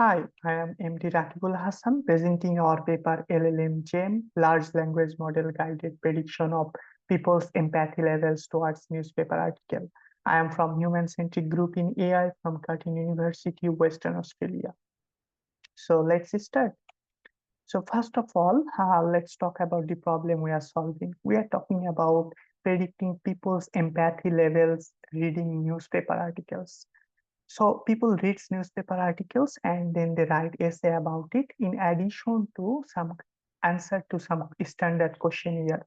Hi, I am MD Hasan presenting our paper LLM-GEm, Large Language Model Guided Prediction of People's Empathy Levels Towards Newspaper Article. I am from Human-Centric Group in AI from Curtin University, Western Australia. So let's start. So first of all, let's talk about the problem we are solving. We are talking about predicting people's empathy levels reading newspaper articles. So people read newspaper articles and then they write essay about it in addition to some answer to some standard questionnaire,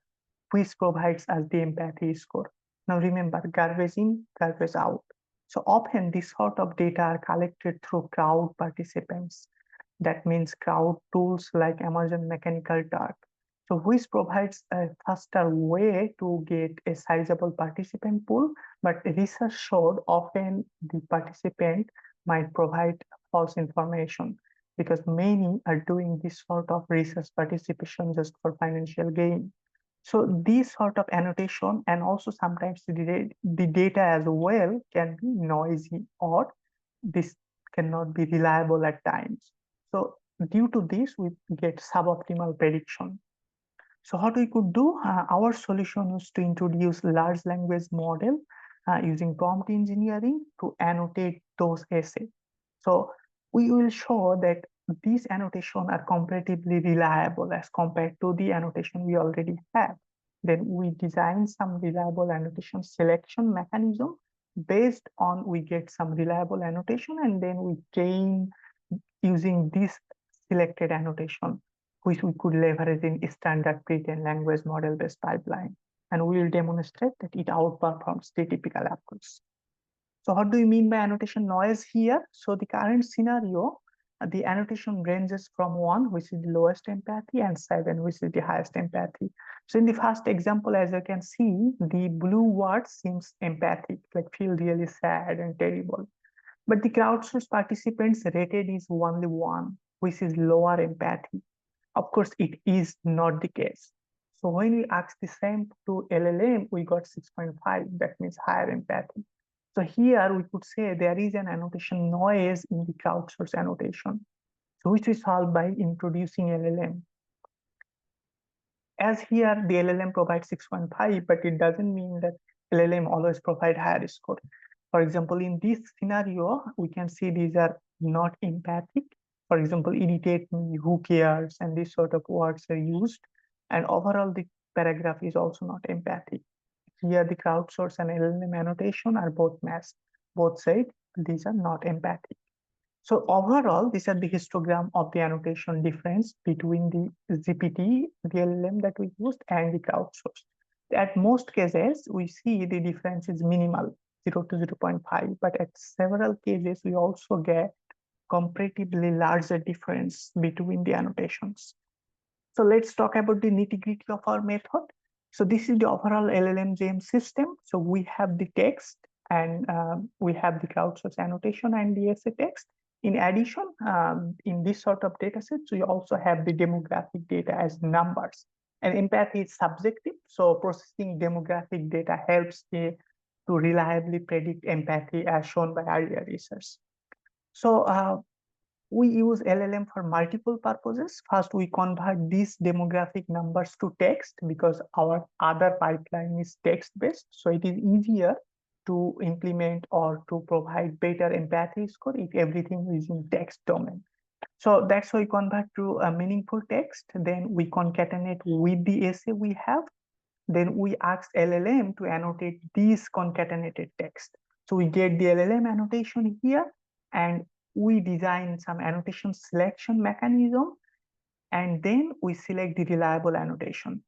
which provides us the empathy score. Now remember, garbage in, garbage out. So often this sort of data are collected through crowd participants. That means crowd tools like Amazon Mechanical Turk. So which provides a faster way to get a sizable participant pool, but research showed often the participant might provide false information because many are doing this sort of research participation just for financial gain. So these sort of annotation and also sometimes the data as well can be noisy or this cannot be reliable at times. So due to this, we get suboptimal prediction. So what we could do, our solution is to introduce large language model using prompt engineering to annotate those essays. So we will show that these annotations are comparatively reliable as compared to the annotation we already have. Then we design some reliable annotation selection mechanism based on we get some reliable annotation and then we train using this selected annotation, which we could leverage in standard pre-trained language model-based pipeline. And we will demonstrate that it outperforms the typical approach. So what do you mean by annotation noise here? So the current scenario, the annotation ranges from 1, which is the lowest empathy, and 7, which is the highest empathy. So in the first example, as you can see, the blue word seems empathic, like feel really sad and terrible. But the crowdsourced participants rated is only 1, which is lower empathy. Of course, it is not the case. So when we ask the same to LLM, we got 6.5, that means higher empathy. So here we could say there is an annotation noise in the crowdsourced annotation, so which we solve by introducing LLM. As here the LLM provides 6.5, but it doesn't mean that LLM always provide higher score. For example, in this scenario, we can see these are not empathic. For example, irritate me, who cares, and these sort of words are used. And overall, the paragraph is also not empathic. Here, the crowdsource and LLM annotation are both matched. Both said these are not empathic. So overall, these are the histogram of the annotation difference between the GPT, the LLM that we used, and the crowdsourced. At most cases, we see the difference is minimal, 0 to 0.5, but at several cases, we also get comparatively larger difference between the annotations. So let's talk about the nitty-gritty of our method. So this is the overall LLM-GEm system. So we have the text and we have the crowdsourced annotation and the essay text. In addition, in this sort of data sets, we also have the demographic data as numbers. And empathy is subjective, so processing demographic data helps to reliably predict empathy as shown by earlier research. So we use LLM for multiple purposes. First, we convert these demographic numbers to text because our other pipeline is text-based. So it is easier to implement or to provide better empathy score if everything is in text domain. So that's why we convert to a meaningful text. Then we concatenate with the essay we have. Then we ask LLM to annotate these concatenated text. So we get the LLM annotation here, and we design some annotation selection mechanism, and then we select the reliable annotation.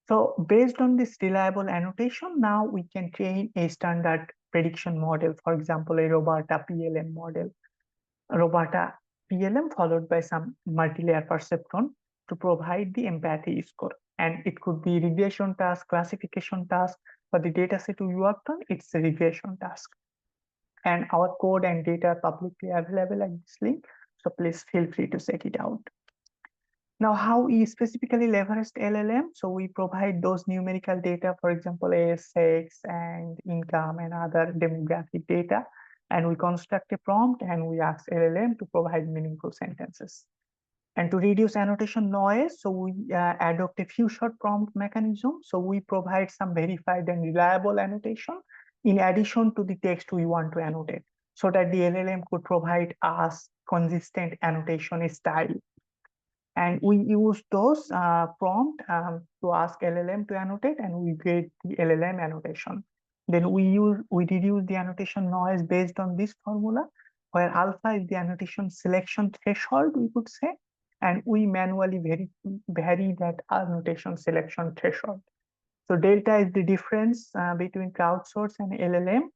So based on this reliable annotation, now we can train a standard prediction model, for example, a Roberta PLM model. Roberta PLM followed by some multi-layer perceptron to provide the empathy score. And it could be regression task, classification task. For the dataset we worked on, it's a regression task. And our code and data are publicly available at this link. So please feel free to check it out. Now, how we specifically leveraged LLM? So we provide those numerical data, for example, sex and income and other demographic data. And we construct a prompt and we ask LLM to provide meaningful sentences. And to reduce annotation noise, so we adopt a few short prompt mechanism. So we provide some verified and reliable annotation in addition to the text we want to annotate, so that the LLM could provide us consistent annotation style. And we use those prompt to ask LLM to annotate, and we get the LLM annotation. Then we reduce the annotation noise based on this formula, where alpha is the annotation selection threshold, we could say, and we manually vary that annotation selection threshold. So delta is the difference between crowdsource and LLM.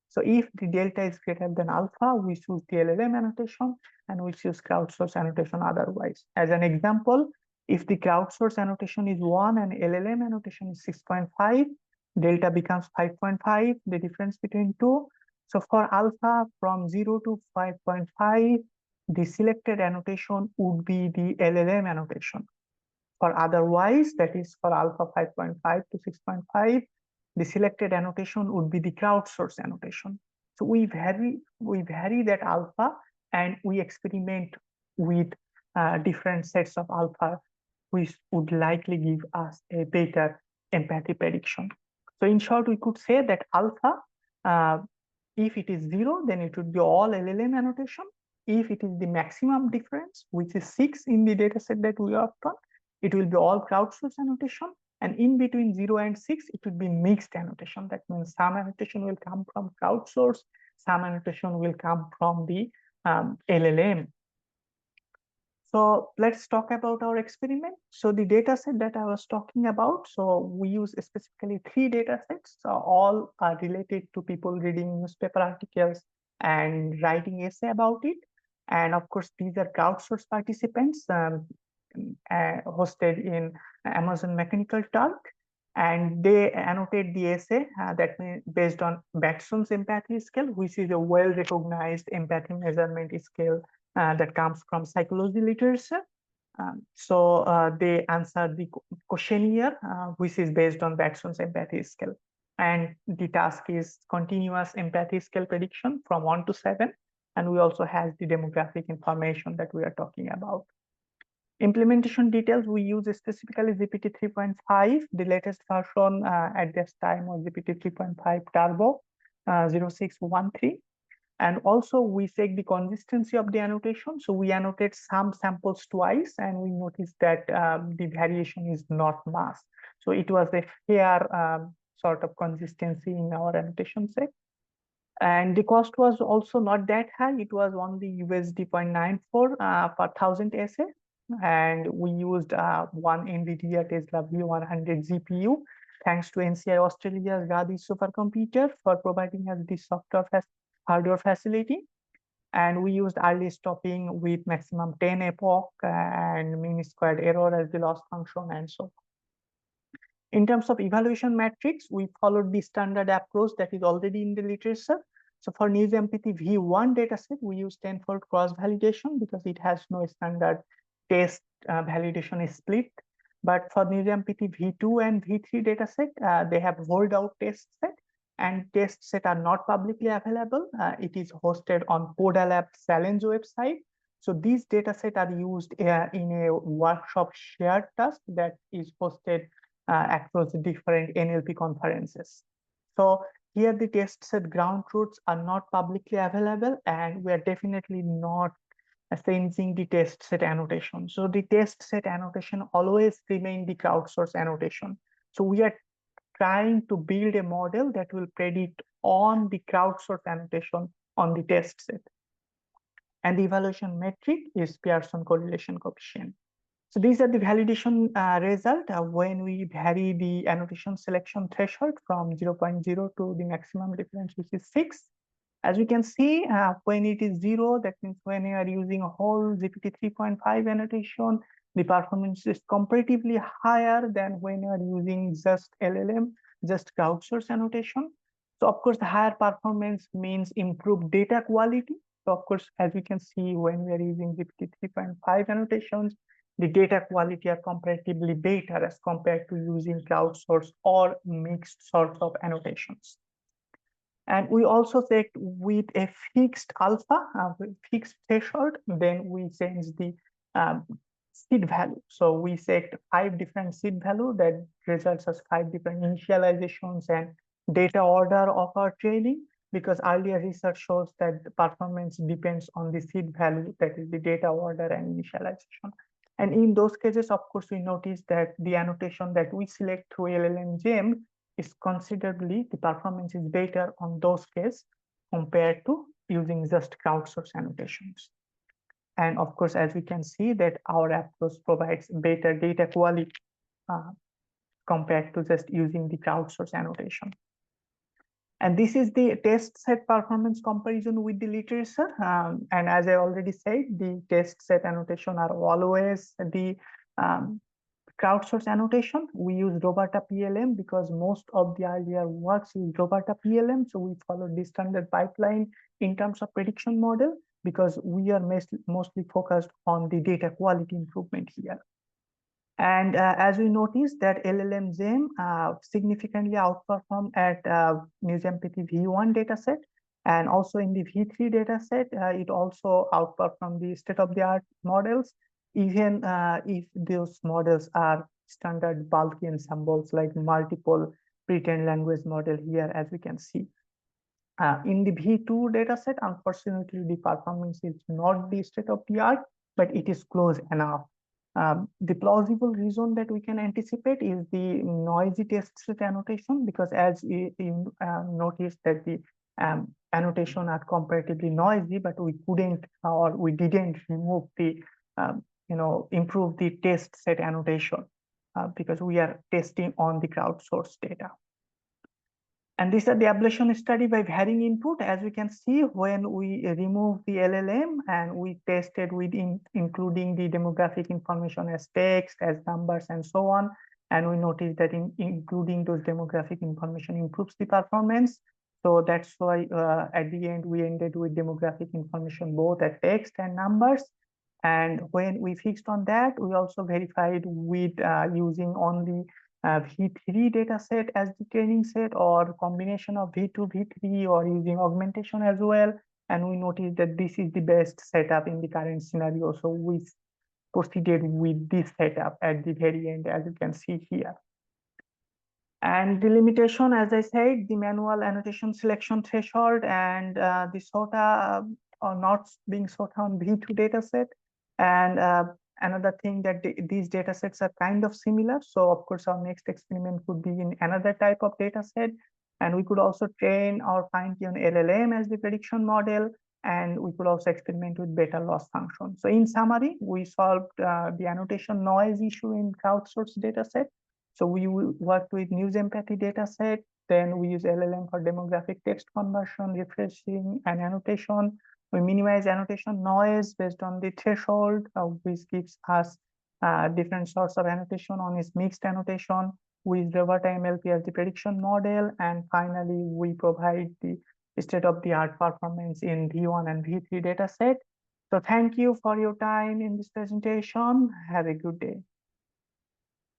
So if the delta is greater than alpha, we choose the LLM annotation and we choose crowdsource annotation otherwise. As an example, if the crowdsource annotation is 1 and LLM annotation is 6.5, delta becomes 5.5, the difference between two. So for alpha from 0 to 5.5, the selected annotation would be the LLM annotation. For otherwise, that is for alpha 5.5 to 6.5, the selected annotation would be the crowdsource annotation. So we vary that alpha, and we experiment with different sets of alpha, which would likely give us a better empathy prediction. So in short, we could say that alpha, if it is 0, then it would be all LLM annotation. If it is the maximum difference, which is 6 in the dataset that we worked on, it will be all crowdsource annotation. And in between 0 and 6, it would be mixed annotation. That means some annotation will come from crowdsource, some annotation will come from the LLM. So let's talk about our experiment. So the data set that I was talking about, so we use specifically 3 data sets. So all are related to people reading newspaper articles and writing essay about it. And of course, these are crowdsourced participants hosted in Amazon Mechanical Turk. And they annotate the essay that means based on Batson's empathy scale, which is a well-recognized empathy measurement scale that comes from psychology literature. They answer the questionnaire, which is based on Batson's empathy scale. And the task is continuous empathy scale prediction from 1 to 7. And we also have the demographic information that we are talking about. Implementation details, we use specifically GPT 3.5. The latest version at this time was GPT 3.5 Turbo 0613. And also we check the consistency of the annotation. So we annotate some samples twice, and we noticed that the variation is not much. So it was a fair sort of consistency in our annotation set. And the cost was also not that high. It was only USD 0.94 per 1,000 essay. And we used one NVIDIA Tesla V100 GPU, thanks to NCI Australia's Gaudi supercomputer for providing us this hardware facility. And we used early stopping with maximum 10 epoch and mean squared error as the loss function and so on. In terms of evaluation metrics, we followed the standard approach that is already in the literature. So for NewsEmpathy V1 dataset, we use 10-fold cross-validation because it has no standard test validation split. But for NewsEmpathy V2 and V3 dataset, they have rolled out test set, and test set are not publicly available. It is hosted on Podalab Challenge website. So these datasets are used in a workshop shared task that is hosted across different NLP conferences. So here the test set ground truths are not publicly available, and we are definitely not changing the test set annotation. So the test set annotation always remain the crowdsource annotation. So we are trying to build a model that will predict on the crowdsource annotation on the test set. And the evaluation metric is Pearson correlation coefficient. So these are the validation result when we vary the annotation selection threshold from 0.0 to the maximum difference, which is 6. As we can see, when it is 0, that means when you are using a whole GPT 3.5 annotation, the performance is comparatively higher than when you are using just LLM, just crowdsource annotation. So of course, the higher performance means improved data quality. So of course, as we can see, when we are using GPT 3.5 annotations, the data quality are comparatively better as compared to using crowdsource or mixed sorts of annotations. And we also checked with a fixed alpha, fixed threshold, then we change the um, seed value. So we checked 5 different seed value that results as 5 different initializations and data order of our training, because earlier research shows that the performance depends on the seed value, that is the data order and initialization. And in those cases, of course, we notice that the annotation that we select through LLM-GEm is considerably, the performance is better on those cases compared to using just crowdsourced annotations. And of course, as we can see that our approach provides better data quality compared to just using the crowdsourced annotation. And this is the test set performance comparison with the literature. And as I already said, the test set annotation are always the crowdsourced annotation. We use Roberta PLM because most of the earlier works use Roberta PLM. So we follow the standard pipeline in terms of prediction model, because we are mostly focused on the data quality improvement here. And as we noticed that LLM-GEm significantly outperformed at NewsEmpathy V1 dataset, and also in the V3 dataset, it also outperformed the state-of-the-art models, even if those models are standard bulky ensembles like multiple pre-trained language model here, as we can see. In the V2 dataset, unfortunately, the performance is not the state-of-the-art, but it is close enough. The plausible reason that we can anticipate is the noisy test set annotation, because as you notice that the annotation are comparatively noisy, but we couldn't or we didn't remove the improve the test set annotation because we are testing on the crowdsourced data. And these are the ablation study by varying input. As we can see, when we remove the LLM and we tested with including the demographic information as text, as numbers, and so on, and we noticed that including those demographic information improves the performance. So that's why at the end we ended with demographic information both at text and numbers. And when we fixed on that, we also verified with using only V3 data set as the training set, or combination of V2, V3, or using augmentation as well. And we noticed that this is the best setup in the current scenario. So we proceeded with this setup at the very end, as you can see here. And the limitation, as I said, the manual annotation selection threshold and the SOTA are not being SOTA on V2 dataset. And another thing that these data sets are kind of similar. So of course, our next experiment could be in another type of data set. And we could also train or fine-tune LLM as the prediction model. And we could also experiment with beta loss function. So in summary, we solved the annotation noise issue in crowdsourced data set. So we worked with NewsEmpathy data set. Then we use LLM for demographic text conversion, refreshing, and annotation. We minimize annotation noise based on the threshold, which gives us different sorts of annotation on its mixed annotation. We use Roberta MLP as the prediction model. And finally, we provide the state-of-the-art performance in V1 and V3 data set. So thank you for your time in this presentation. Have a good day.